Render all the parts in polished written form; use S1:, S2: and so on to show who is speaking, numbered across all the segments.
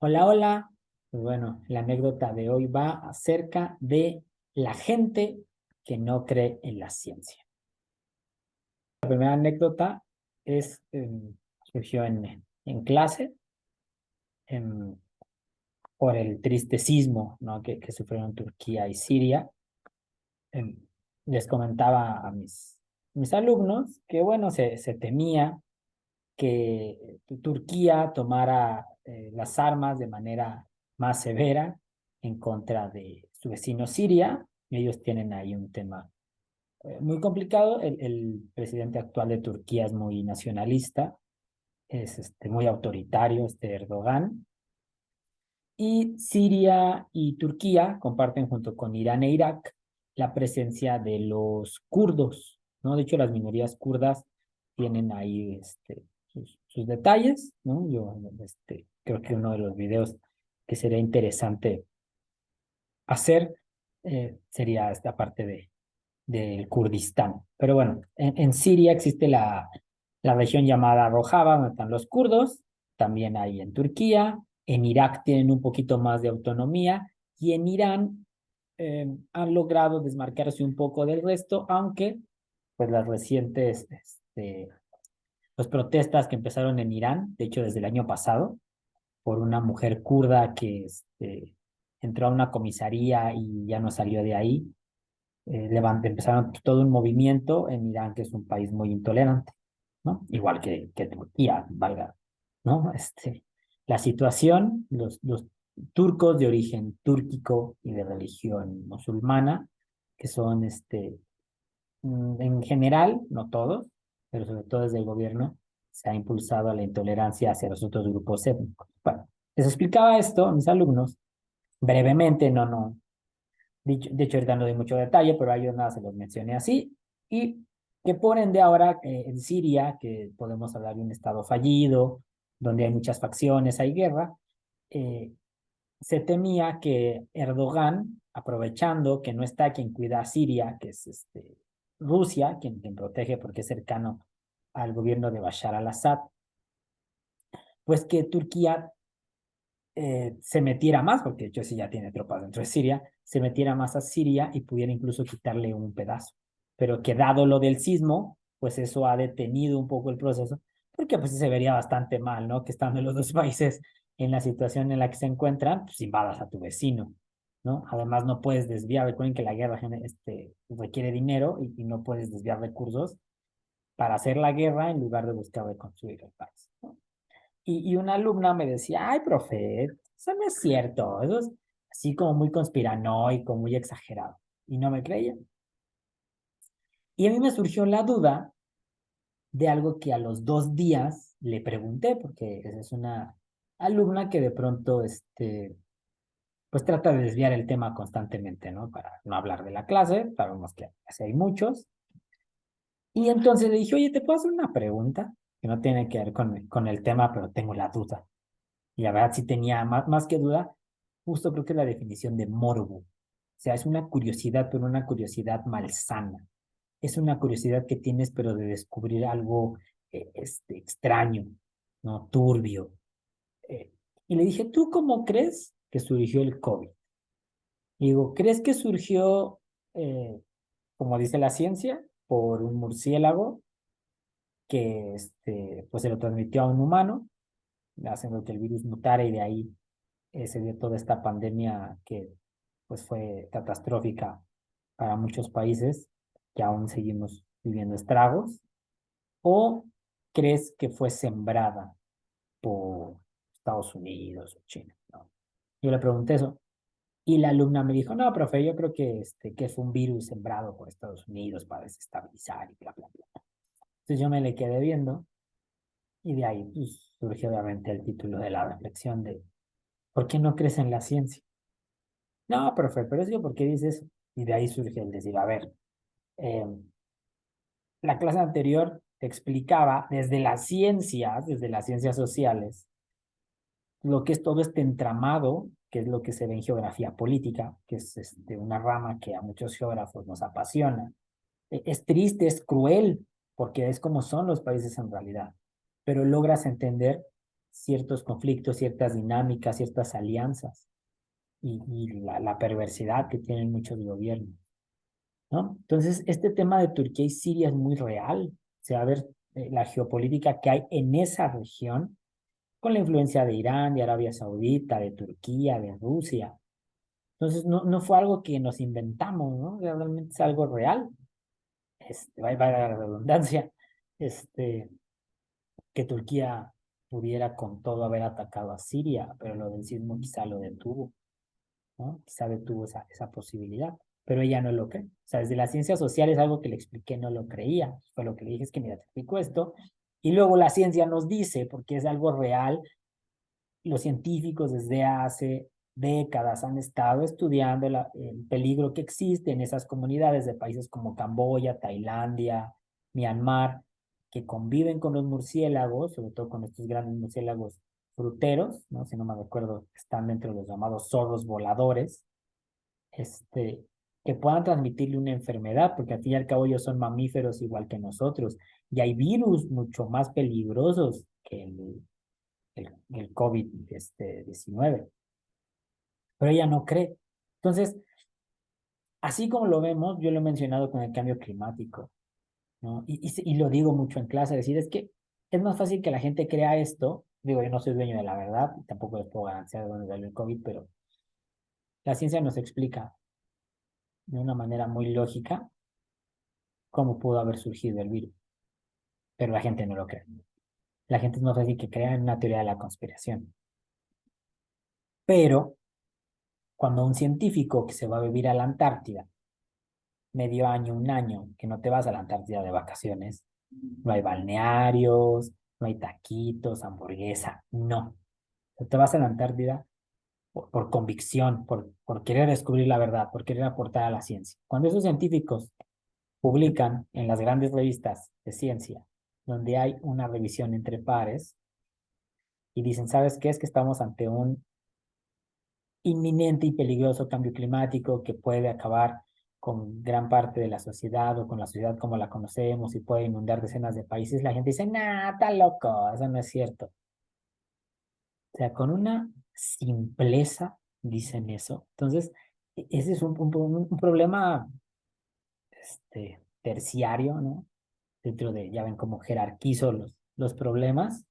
S1: Hola, hola. Pues bueno, la anécdota de hoy va acerca de la gente que no cree en la ciencia. La primera anécdota es, surgió en clase em, por el triste sismo, ¿no? que sufrieron Turquía y Siria. Em, Les comentaba a mis alumnos que, bueno, se temía que Turquía tomara las armas de manera más severa en contra de su vecino Siria. Ellos tienen ahí un tema muy complicado. El presidente actual de Turquía es muy nacionalista, es muy autoritario, Erdogan. Y Siria y Turquía comparten junto con Irán e Irak la presencia de los kurdos, ¿no? De hecho, las minorías kurdas tienen ahí sus detalles, ¿no? Yo creo que uno de los videos que sería interesante hacer sería esta parte del Kurdistán. Pero bueno, en Siria existe la región llamada Rojava, donde están los kurdos, también hay en Turquía, en Irak tienen un poquito más de autonomía y en Irán han logrado desmarcarse un poco del resto, aunque pues las recientes pues, protestas que empezaron en Irán, de hecho desde el año pasado, por una mujer kurda que entró a una comisaría y ya no salió de ahí, empezaron todo un movimiento en Irán, que es un país muy intolerante, ¿no? Igual que Turquía, valga, ¿no? La situación, los turcos de origen túrquico y de religión musulmana, que son, en general, no todos, pero sobre todo desde el gobierno, se ha impulsado a la intolerancia hacia los otros grupos étnicos. Bueno, les explicaba esto a mis alumnos brevemente, no, de hecho, ahorita no doy mucho detalle, pero a ellos nada se los mencioné así. Y que por ende ahora en Siria, que podemos hablar de un estado fallido, donde hay muchas facciones, hay guerra, eh, se temía que Erdogan, aprovechando que no está quien cuida a Siria, que es Rusia, quien protege porque es cercano al gobierno de Bashar al-Assad, pues que Turquía se metiera más, porque de hecho sí ya tiene tropas dentro de Siria, se metiera más a Siria y pudiera incluso quitarle un pedazo. Pero que dado lo del sismo, pues eso ha detenido un poco el proceso, porque pues se vería bastante mal, ¿no? Que estando los dos países en la situación en la que se encuentran, pues invadas a tu vecino, ¿no? Además no puedes desviar, recuerden que la guerra requiere dinero y no puedes desviar recursos para hacer la guerra en lugar de buscar reconstruir el país, ¿no? Y una alumna me decía, ay, profe, eso no es cierto, eso es así como muy conspiranoico, muy exagerado. Y no me creía. Y a mí me surgió la duda de algo que a los 2 días le pregunté, porque esa es una alumna que de pronto, pues trata de desviar el tema constantemente, ¿no? Para no hablar de la clase, sabemos que así hay muchos. Y entonces le dije, oye, ¿te puedo hacer una pregunta? Que no tiene que ver con el tema, pero tengo la duda. Y la verdad sí tenía más que duda, justo creo que es la definición de morbo. O sea, es una curiosidad, pero una curiosidad malsana. Es una curiosidad que tienes, pero de descubrir algo extraño, ¿no? Turbio. Eh, y le dije, ¿tú cómo crees que surgió el COVID? Y digo, ¿crees que surgió, eh, como dice la ciencia, por un murciélago que pues se lo transmitió a un humano, haciendo que el virus mutara y de ahí se dio toda esta pandemia que pues fue catastrófica para muchos países que aún seguimos viviendo estragos? ¿O crees que fue sembrada por Estados Unidos o China? ¿No? Yo le pregunté eso y la alumna me dijo, no, profe, yo creo que fue un virus sembrado por Estados Unidos para desestabilizar y bla, bla, bla. Entonces yo me le quedé viendo y de ahí pues, surgió obviamente el título de la reflexión de ¿por qué no crees en la ciencia? No, profe, pero es que ¿por qué dices eso? Y de ahí surge el decir, a ver, eh, la clase anterior te explicaba desde las ciencias sociales, lo que es todo este entramado, que es lo que se ve en geografía política, que es una rama que a muchos geógrafos nos apasiona. Es triste, es cruel, porque es como son los países en realidad, pero logras entender ciertos conflictos, ciertas dinámicas, ciertas alianzas y la perversidad que tienen muchos gobiernos, ¿no? Entonces, este tema de Turquía y Siria es muy real. O sea, a ver, la geopolítica que hay en esa región, con la influencia de Irán, de Arabia Saudita, de Turquía, de Rusia. Entonces, no fue algo que nos inventamos, ¿no? Realmente es algo real. Vaya la redundancia, este, que Turquía pudiera con todo haber atacado a Siria, pero lo del sismo quizá lo detuvo, ¿no? Quizá detuvo esa posibilidad, pero ella no lo cree. O sea, desde la ciencia social es algo que le expliqué, no lo creía. Fue lo que le dije, es que mira, te explico esto, y luego la ciencia nos dice, porque es algo real, los científicos desde hace décadas han estado estudiando el peligro que existe en esas comunidades de países como Camboya, Tailandia, Myanmar, que conviven con los murciélagos, sobre todo con estos grandes murciélagos fruteros, ¿no? Si no me recuerdo, están dentro de los llamados zorros voladores, este, que puedan transmitirle una enfermedad, porque al fin y al cabo ellos son mamíferos igual que nosotros, y hay virus mucho más peligrosos que el COVID-19, pero ella no cree. Entonces, así como lo vemos, yo lo he mencionado con el cambio climático, ¿no? Y lo digo mucho en clase, decir, es que es más fácil que la gente crea esto, digo, yo no soy dueño de la verdad, tampoco les puedo garantizar de dónde salió el COVID, pero la ciencia nos explica de una manera muy lógica cómo pudo haber surgido el virus, pero la gente no lo cree. La gente es más fácil que crea en una teoría de la conspiración. Pero cuando un científico que se va a vivir a la Antártida, medio año, un año, que no te vas a la Antártida de vacaciones, no hay balnearios, no hay taquitos, hamburguesa, no. Te vas a la Antártida por convicción, por querer descubrir la verdad, por querer aportar a la ciencia. Cuando esos científicos publican en las grandes revistas de ciencia, donde hay una revisión entre pares, y dicen, ¿sabes qué? Es que estamos ante un inminente y peligroso cambio climático que puede acabar con gran parte de la sociedad o con la sociedad como la conocemos y puede inundar decenas de países, la gente dice, nah, está loco, eso no es cierto. O sea, con una simpleza dicen eso. Entonces, ese es un problema terciario, ¿no? Dentro de, ya ven cómo jerarquizo los problemas,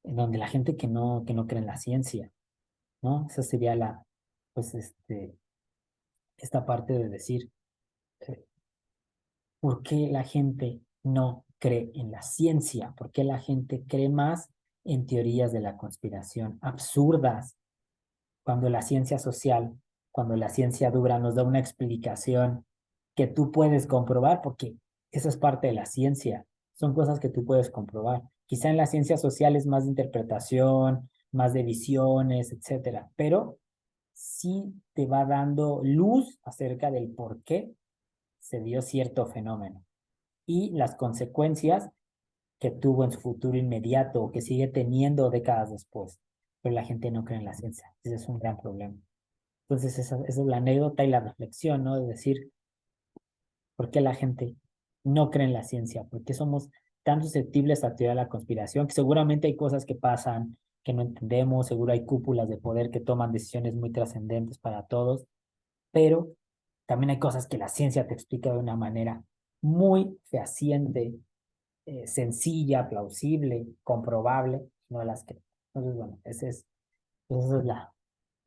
S1: en donde la gente que no cree en la ciencia, ¿no? Esa sería pues, esta parte de decir, eh, ¿por qué la gente no cree en la ciencia? ¿Por qué la gente cree más en teorías de la conspiración absurdas cuando la ciencia social, cuando la ciencia dura nos da una explicación que tú puedes comprobar? Porque eso es parte de la ciencia, son cosas que tú puedes comprobar. Quizá en la ciencia social es más de interpretación, más de visiones, etcétera, pero sí te va dando luz acerca del por qué se dio cierto fenómeno y las consecuencias que tuvo en su futuro inmediato o que sigue teniendo décadas después. Pero la gente no cree en la ciencia. Ese es un gran problema. Entonces, esa es la anécdota y la reflexión, ¿no? De decir, ¿por qué la gente no cree en la ciencia? ¿Por qué somos tan susceptibles a teoría de la conspiración? Que seguramente hay cosas que pasan que no entendemos, seguro hay cúpulas de poder que toman decisiones muy trascendentes para todos, pero también hay cosas que la ciencia te explica de una manera muy fehaciente, sencilla, plausible, comprobable, no las creo. Entonces, bueno, esa es la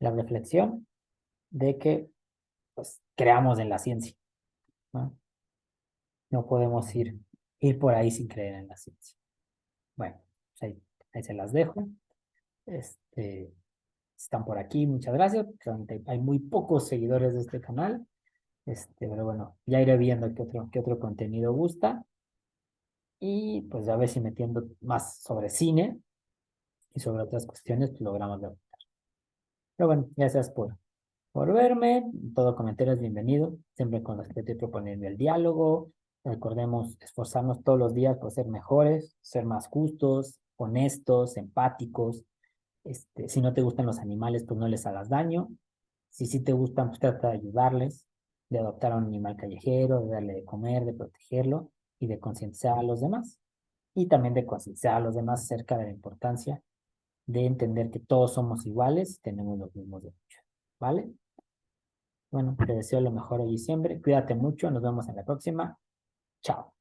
S1: reflexión de que pues creamos en la ciencia, ¿no? No podemos ir por ahí sin creer en la ciencia. Bueno, pues ahí se las dejo. Este, están por aquí, muchas gracias. Realmente hay muy pocos seguidores de este canal. Pero bueno, ya iré viendo qué otro contenido gusta. Y pues a ver si metiendo más sobre cine y sobre otras cuestiones, pues logramos ver. Pero bueno, gracias por verme. Todo comentario es bienvenido. Siempre con respeto y proponiendo el diálogo. Recordemos esforzarnos todos los días por ser mejores, ser más justos, honestos, empáticos. Si no te gustan los animales, pues no les hagas daño. Si sí te gustan, pues trata de ayudarles, de adoptar a un animal callejero, de darle de comer, de protegerlo y de concienciar a los demás. Y también de concienciar a los demás acerca de la importancia de entender que todos somos iguales, tenemos los mismos derechos, ¿vale? Bueno, te deseo lo mejor hoy y siempre. Cuídate mucho, nos vemos en la próxima. Chao.